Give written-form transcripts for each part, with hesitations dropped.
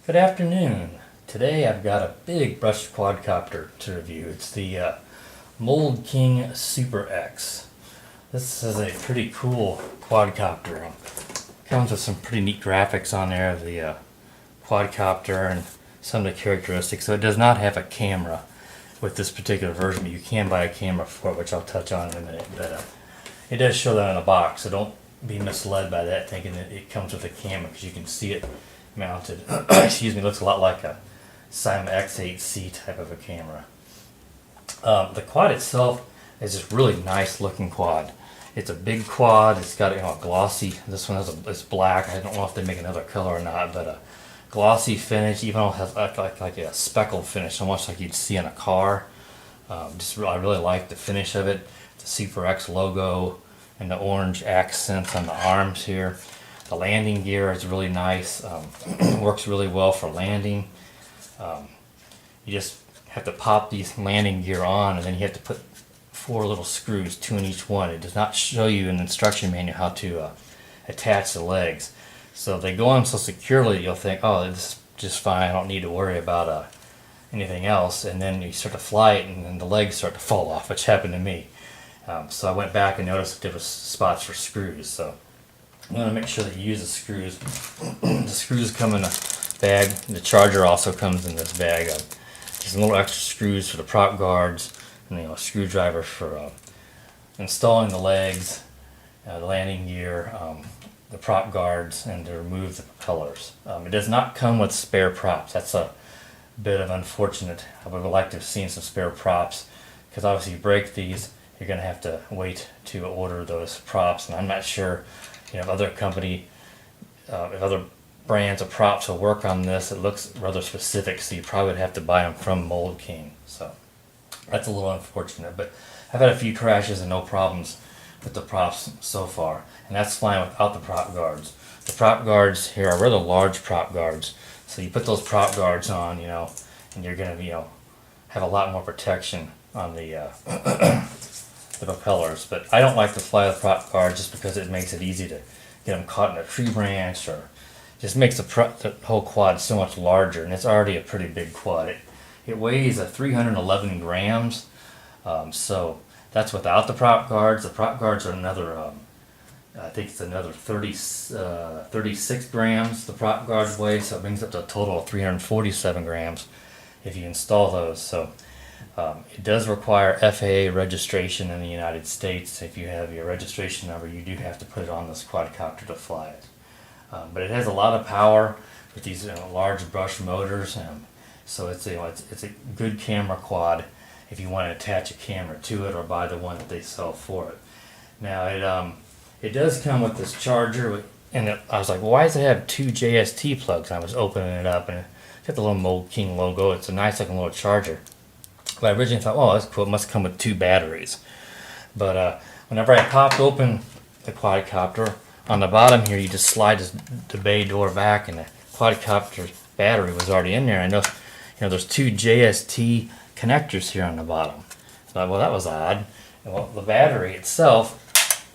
Good afternoon. Today I've got a big brush quadcopter to review. It's the Mould King Super X. This is a pretty cool quadcopter. Comes with some pretty neat graphics on there of the quadcopter and some of the characteristics. So it does not have a camera with this particular version, but you can buy a camera for it, which I'll touch on in a minute. But it does show that in the box, so don't be misled by that thinking that it comes with a camera, because you can see it mounted. Excuse me, looks a lot like a Sigma X8C type of a camera. The quad itself is just really nice looking quad. It's a big quad. It's got a glossy. This one is black. I don't know if they make another color or not, but a glossy finish. Even though it has like a speckled finish, almost like you'd see in a car. I really like the finish of it. The Super X logo and the orange accents on the arms here. The landing gear is really nice. Works really well for landing. You just have to pop these landing gear on, and then you have to put 4 little screws, 2 in each one. It does not show you in the instruction manual how to attach the legs. So they go on so securely, you'll think, oh, this is just fine, I don't need to worry about anything else. And then you start to fly it, and then the legs start to fall off, which happened to me. So I went back and noticed that there was spots for screws. So you want to make sure that you use the screws. The screws come in a bag. The charger also comes in this bag. Just little extra screws for the prop guards, and a screwdriver for installing the legs, the landing gear, the prop guards, and to remove the propellers. It does not come with spare props. That's a bit of unfortunate. I would like to have seen some spare props, because obviously you break these, you're going to have to wait to order those props, and I'm not sure if other brands of props will work on this. It looks rather specific, so you probably would have to buy them from Mould King. So that's a little unfortunate, but I've had a few crashes and no problems with the props so far, and that's fine without the prop guards. The prop guards here are rather large prop guards, so you put those prop guards on, and you're going to have a lot more protection on the the propellers. But I don't like to fly with prop guards just because it makes it easy to get them caught in a tree branch, or just makes the whole quad so much larger, and it's already a pretty big quad. It weighs 311 grams, so that's without the prop guards. The prop guards are another, I think it's another 36 grams the prop guards weigh, so it brings up to a total of 347 grams if you install those. So it does require FAA registration in the United States. If you have your registration number, you do have to put it on this quadcopter to fly it. But it has a lot of power with these large brush motors, so it's a good camera quad if you want to attach a camera to it or buy the one that they sell for it. Now it does come with this charger, and I was like, well, why does it have 2 JST plugs? I was opening it up, and it's got the little Mould King logo. It's a nice looking little charger. But I originally thought, oh, that's cool, it must come with 2 batteries. But whenever I popped open the quadcopter, on the bottom here, you just slide the bay door back, and the quadcopter battery was already in there. I know, there's 2 JST connectors here on the bottom. So, well, that was odd. Well, the battery itself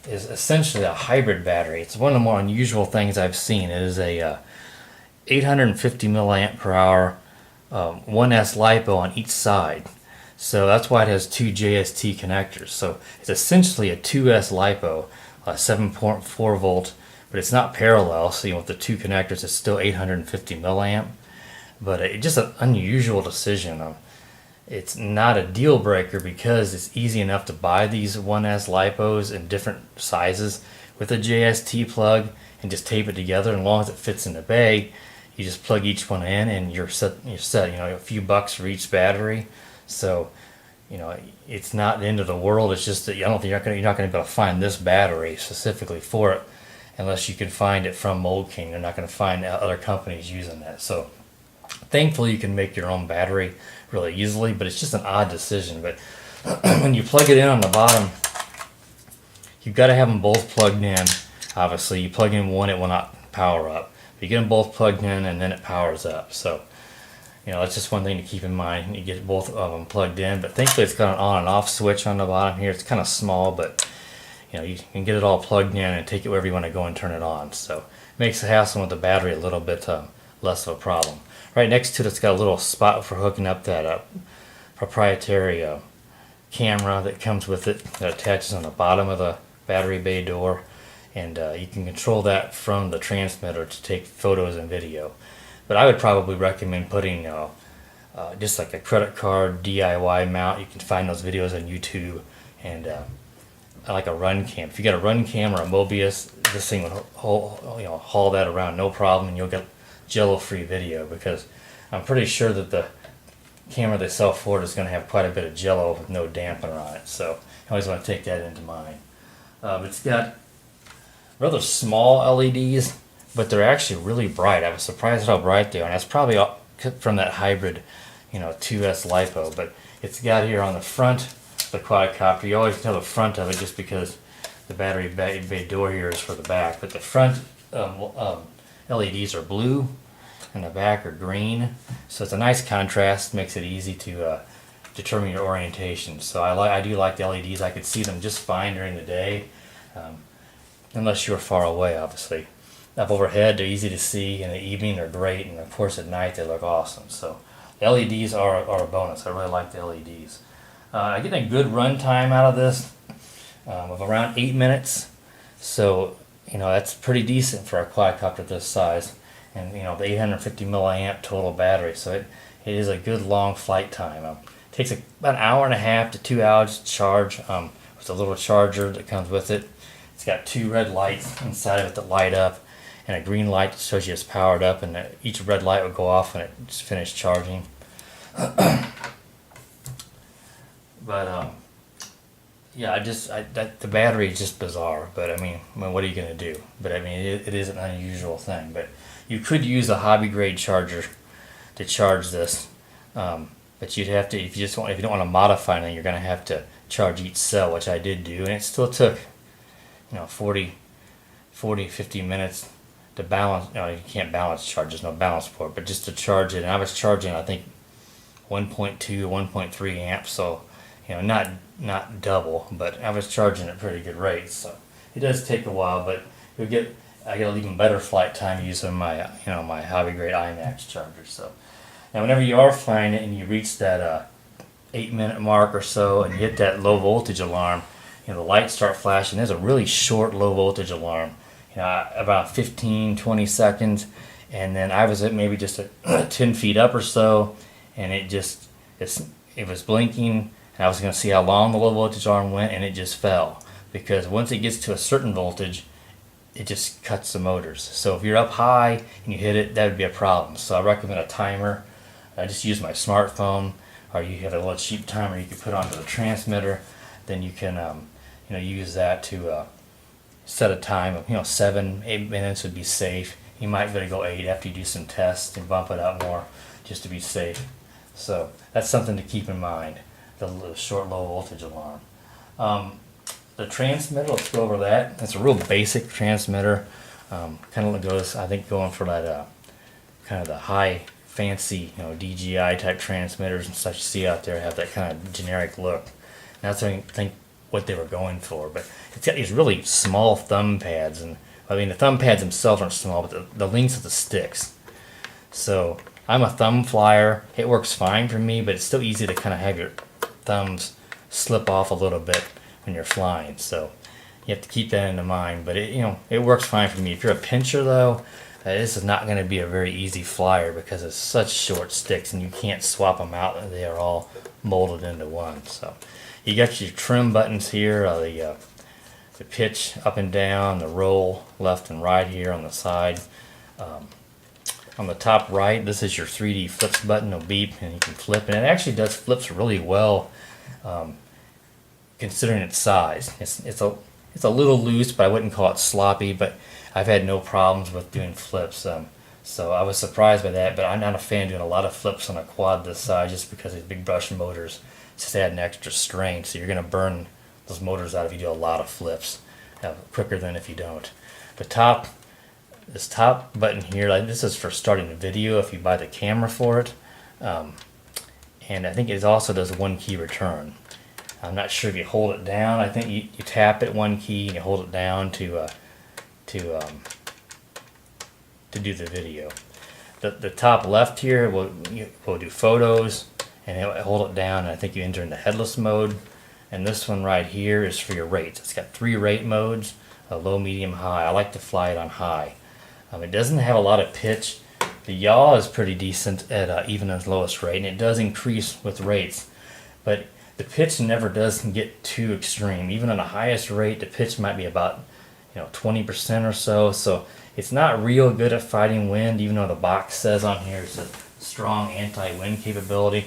is essentially a hybrid battery. It's one of the more unusual things I've seen. It is a 850 milliamp per hour, 1S LiPo on each side. So that's why it has 2 JST connectors. So it's essentially a 2S LiPo, 7.4 volt, but it's not parallel. So with the 2 connectors, it's still 850 milliamp. But it's just an unusual decision. It's not a deal breaker, because it's easy enough to buy these 1S LiPos in different sizes with a JST plug and just tape it together. And as long as it fits in the bay, you just plug each one in, and you're set. A few bucks for each battery. So, it's not the end of the world. It's just that I don't think you're not going to be able to find this battery specifically for it unless you can find it from Mould King. You're not going to find other companies using that. So, thankfully, you can make your own battery really easily, but it's just an odd decision. But when you plug it in on the bottom, you've got to have them both plugged in. Obviously, you plug in one, it will not power up. But you get them both plugged in, and then it powers up. So, that's just one thing to keep in mind. You get both of them plugged in, but thankfully it's got an on and off switch on the bottom here. It's kind of small, but you can get it all plugged in and take it wherever you want to go and turn it on. So it makes the hassle with the battery a little bit less of a problem. right next to it, it's got a little spot for hooking up that proprietary camera that comes with it that attaches on the bottom of the battery bay door, and you can control that from the transmitter to take photos and video. But I would probably recommend putting just like a credit card DIY mount. You can find those videos on YouTube, and like a run cam. If you got a run cam or a Mobius, this thing would haul that around no problem, and you'll get jello-free video, because I'm pretty sure that the camera they sell for it is going to have quite a bit of jello with no dampener on it. So I always want to take that into mind. It's got rather small LEDs, but they're actually really bright. I was surprised at how bright they are, and that's probably from that hybrid, 2S LiPo. But it's got here on the front the quadcopter. You always tell the front of it just because the battery bay door here is for the back. But the front LEDs are blue, and the back are green. So it's a nice contrast. Makes it easy to determine your orientation. So I do like the LEDs. I could see them just fine during the day, unless you're far away, obviously. Up overhead, they're easy to see. In the evening, they're great, and of course at night they look awesome. So the LEDs are a bonus. I really like the LEDs. I get a good run time out of this of around 8 minutes. So that's pretty decent for a quadcopter this size, and the 850 milliamp total battery. So it is a good long flight time. It takes about an hour and a half to 2 hours to charge with a little charger that comes with it. It's got 2 red lights inside of it that light up, and a green light that shows you it's powered up, and each red light will go off when it's finished charging. But yeah, the battery is just bizarre. But I mean, what are you gonna do? But I mean, it is an unusual thing. But you could use a hobby grade charger to charge this. But you'd have to, if you don't want to modify anything, you're gonna have to charge each cell, which I did do, and it still took 50 minutes to balance. You can't balance charge. There's no balance port, but just to charge it. And I was charging, I think, 1.2 or 1.3 amps. So not double, but I was charging at pretty good rates. So it does take a while, but I get an even better flight time using my my hobby grade IMAX charger. So now whenever you are flying it and you reach that 8-minute mark or so, and you hit that low voltage alarm, the lights start flashing. There's a really short low voltage alarm, about 15-20 seconds, and then I was at maybe just 10 feet up or so, and it was blinking. And I was going to see how long the low voltage alarm went, and it just fell, because once it gets to a certain voltage, it just cuts the motors. So if you're up high and you hit it, that would be a problem. So I recommend a timer. I just use my smartphone, or you have a little cheap timer you can put onto the transmitter. Then you can use that to set a time of 7-8 minutes would be safe. You might better go 8 after you do some tests and bump it up more just to be safe. So that's something to keep in mind. The short low voltage alarm. The transmitter, let's go over that. It's a real basic transmitter. Kind of goes, I think, going for that kind of the high fancy DJI type transmitters and such you see out there have that kind of generic look. And that's I think what they were going for. But it's got these really small thumb pads, and I mean the thumb pads themselves aren't small, but the lengths of the sticks. So I'm a thumb flyer. It works fine for me, but it's still easy to kind of have your thumbs slip off a little bit when you're flying, so you have to keep that in mind. But it works fine for me. If you're a pincher though, this is not going to be a very easy flyer, because it's such short sticks and you can't swap them out. They are all molded into one. So you got your trim buttons here, the pitch up and down, the roll left and right here on the side. On the top right, this is your 3D flips button. It'll beep and you can flip, and it actually does flips really well, considering its size. It's a little loose, but I wouldn't call it sloppy. But I've had no problems with doing flips, so I was surprised by that. But I'm not a fan of doing a lot of flips on a quad this size, just because these big brush motors just add an extra strain. So you're going to burn those motors out if you do a lot of flips, quicker than if you don't. This top button here, this is for starting a video if you buy the camera for it, and I think it also does one key return. I'm not sure if you hold it down. I think you tap it one key and you hold it down to do the video. the top left here will do photos, and it'll hold it down, and I think you enter into headless mode. And this one right here is for your rates. It's got 3 rate modes, low, medium, high. I like to fly it on high. It doesn't have a lot of pitch. The yaw is pretty decent at even its lowest rate, and it does increase with rates. But the pitch never does get too extreme. Even on the highest rate, the pitch might be about 20% or so. So it's not real good at fighting wind, even though the box says on here it's a strong anti-wind capability.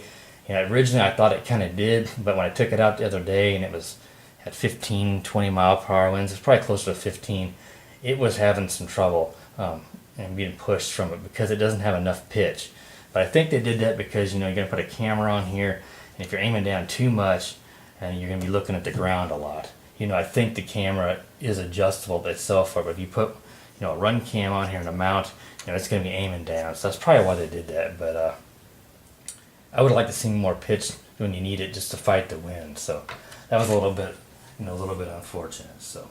Originally I thought it kind of did, but when I took it out the other day and it was at 15, 20 mile per hour winds, it's probably closer to 15, it was having some trouble and being pushed from it because it doesn't have enough pitch. But I think they did that because you're going to put a camera on here, and if you're aiming down too much, and you're going to be looking at the ground a lot. I think the camera is adjustable itself for it, but if you put a run cam on here and a mount, it's going to be aiming down. So that's probably why they did that. But I would like to see more pitch when you need it just to fight the wind. So that was a little bit unfortunate. So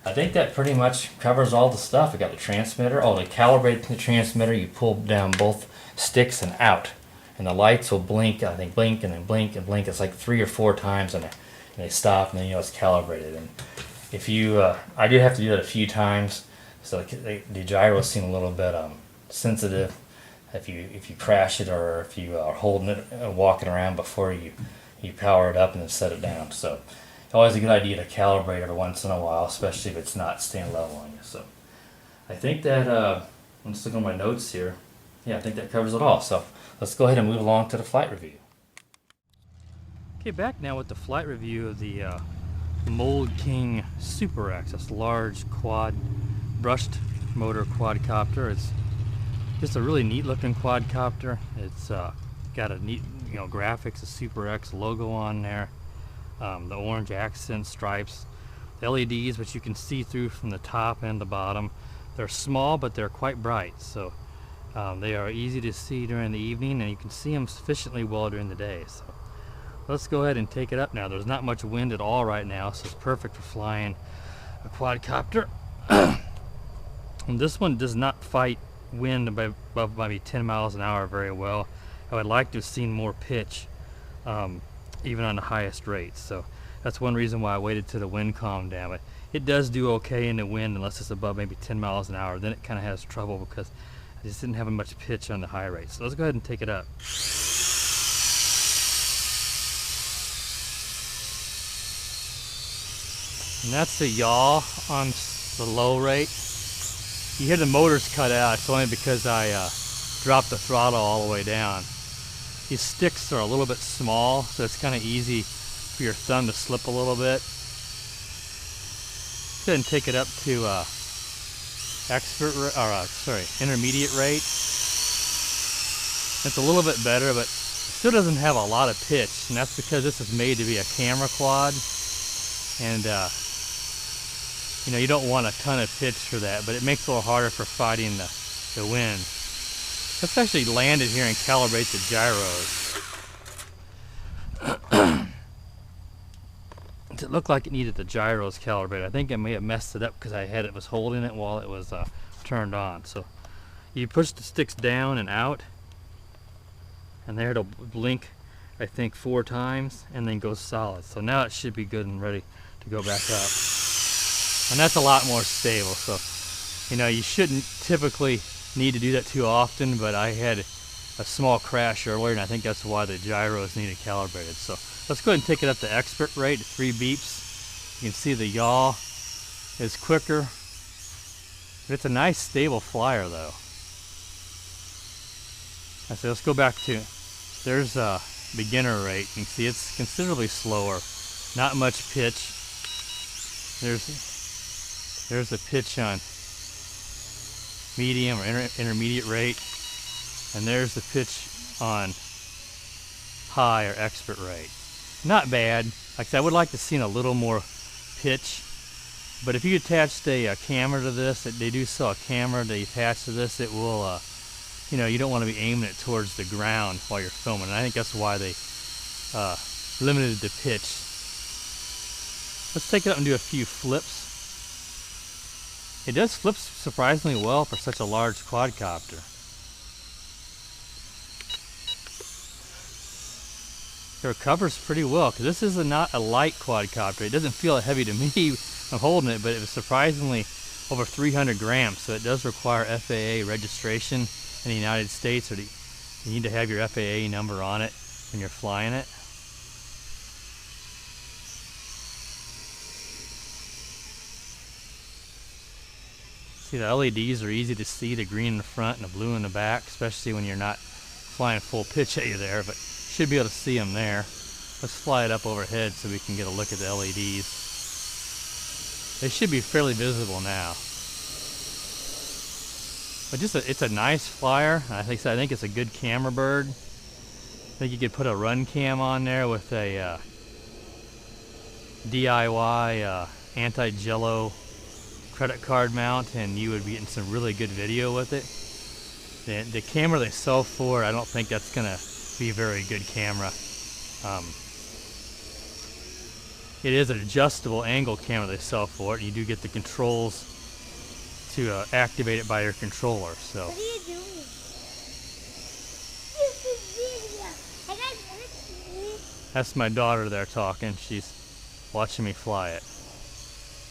I think that pretty much covers all the stuff. We got the transmitter. Oh, to calibrate the transmitter, you pull down both sticks and out, and the lights will blink. I think blink and then blink and blink. It's like 3 or 4 times, and they stop, and then it's calibrated. And if you, I did have to do that a few times. So the gyro seemed a little bit sensitive. If you crash it, or if you are holding it, walking around before you power it up and then set it down. So always a good idea to calibrate every once in a while, especially if it's not staying level on you. So I think that I'm just looking at my notes here. Yeah, I think that covers it all. So let's go ahead and move along to the flight review. Okay, back now with the flight review of the Mould King Super X. This large quad brushed motor quadcopter. It's just a really neat looking quadcopter. It's got a neat graphics, a Super X logo on there. The orange accent stripes, the LEDs, which you can see through from the top and the bottom. They're small, but they're quite bright, so they are easy to see during the evening, and you can see them sufficiently well during the day. So let's go ahead and take it up now. There's not much wind at all right now, so it's perfect for flying a quadcopter. And this one does not fight wind above maybe 10 miles an hour very well. I would like to have seen more pitch, even on the highest rates. So that's one reason why I waited till the wind calmed down. But it does do okay in the wind unless it's above maybe 10 miles an hour. Then it kind of has trouble because I just didn't have much pitch on the high rates. So let's go ahead and take it up. And that's the yaw on the low rate. You hear the motors cut out. It's only because I dropped the throttle all the way down. These sticks are a little bit small, so it's kind of easy for your thumb to slip a little bit. Go ahead and take it up to intermediate rate. It's a little bit better, but still doesn't have a lot of pitch, and that's because this is made to be a camera quad, and you don't want a ton of pitch for that, but it makes it a little harder for fighting the wind. Let's actually land it here and calibrate the gyros. It looked like it needed the gyros calibrated. I think I may have messed it up because it was holding it while it was turned on. So you push the sticks down and out, and there it'll blink, I think 4 times, and then go solid. So now it should be good and ready to go back up. And that's a lot more stable. So you shouldn't typically need to do that too often, but I had a small crash earlier, and I think that's why the gyros needed calibrated. So let's go ahead and take it up to expert rate, 3 beeps. You can see the yaw is quicker. It's a nice stable flyer though. I say let's go back to, there's a beginner rate. You can see it's considerably slower, not much pitch. There's the pitch on medium or intermediate rate, and there's the pitch on high or expert rate. Not bad. Like I said, I would like to see a little more pitch, but if you attached a camera to this, they do sell a camera they attach to this, it will you don't want to be aiming it towards the ground while you're filming, and I think that's why they limited the pitch. Let's take it up and do a few flips. It does flip surprisingly well for such a large quadcopter. it recovers pretty well, because this is not a light quadcopter. It doesn't feel heavy to me. I'm holding it, but it was surprisingly over 300 grams, so it does require FAA registration in the United States, or you need to have your FAA number on it when you're flying it. See, the LEDs are easy to see, the green in the front and the blue in the back, especially when you're not flying full pitch at you there, but should be able to see them there. Let's fly it up overhead so we can get a look at the LEDs. They should be fairly visible now. But it's a nice flyer. I think it's a good camera bird. I think you could put a run cam on there with a DIY anti-jello credit card mount, and you would be getting some really good video with it. The camera they sell for, I don't think that's gonna be a very good camera. It is an adjustable angle camera they sell for it. You do get the controls to activate it by your controller. So. What are you doing? That's my daughter there talking. She's watching me fly it.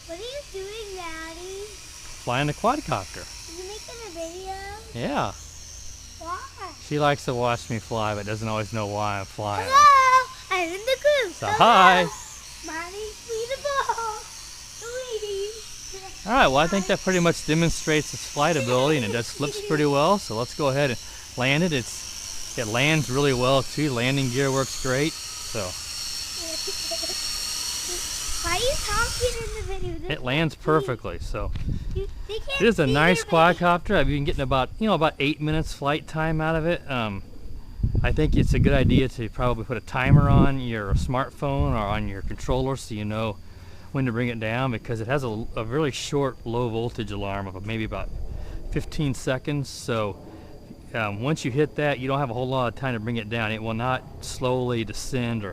What are you doing, Daddy? Flying the quadcopter. Are you making a video? Yeah. Why? She likes to watch me fly, but doesn't always know why I'm flying. Hello! I'm in the group. So hi. Mommy, feed the ball. Sweetie. Alright, well I think that pretty much demonstrates its flight ability, and it does flips pretty well, so let's go ahead and land it. It lands really well too. Landing gear works great. So Why are you talking in the video? it lands perfectly. So They can't it is a see nice your quadcopter. I've been getting about 8 minutes flight time out of it. I think it's a good idea to probably put a timer on your smartphone or on your controller so you know when to bring it down, because it has a really short low voltage alarm of maybe about 15 seconds. So once you hit that, you don't have a whole lot of time to bring it down. It will not slowly descend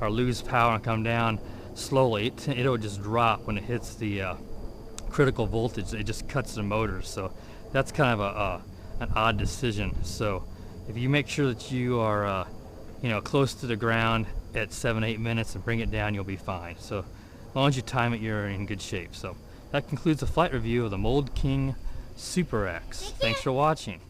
or lose power and come down slowly. It'll just drop when it hits the critical voltage. It just cuts the motors. So that's kind of an odd decision. So if you make sure that you are close to the ground at 7-8 minutes and bring it down, you'll be fine. So as long as you time it, you're in good shape. So that concludes the flight review of the Mould King Super X. Thanks for watching.